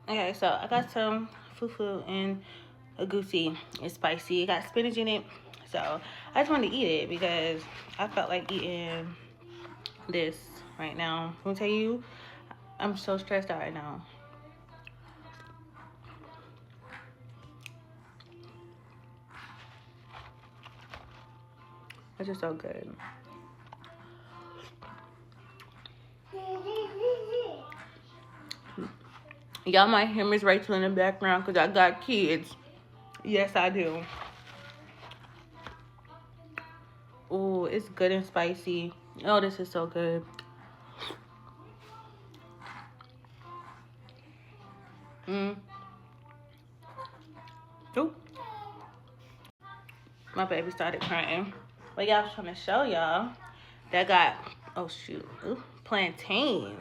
Okay, so I got some fufu and a goosey. It's spicy. It got spinach in it. So I just wanted to eat it because I felt like eating this right now. Let me tell you, I'm so stressed out right now. It's just so good. Y'all might hear Miss Rachel in the background because I got kids. Yes, I do. Oh, it's good and spicy. Oh, this is so good. Ooh. My baby started crying. But y'all, I was trying to show y'all that got, oh shoot, ooh, plantain.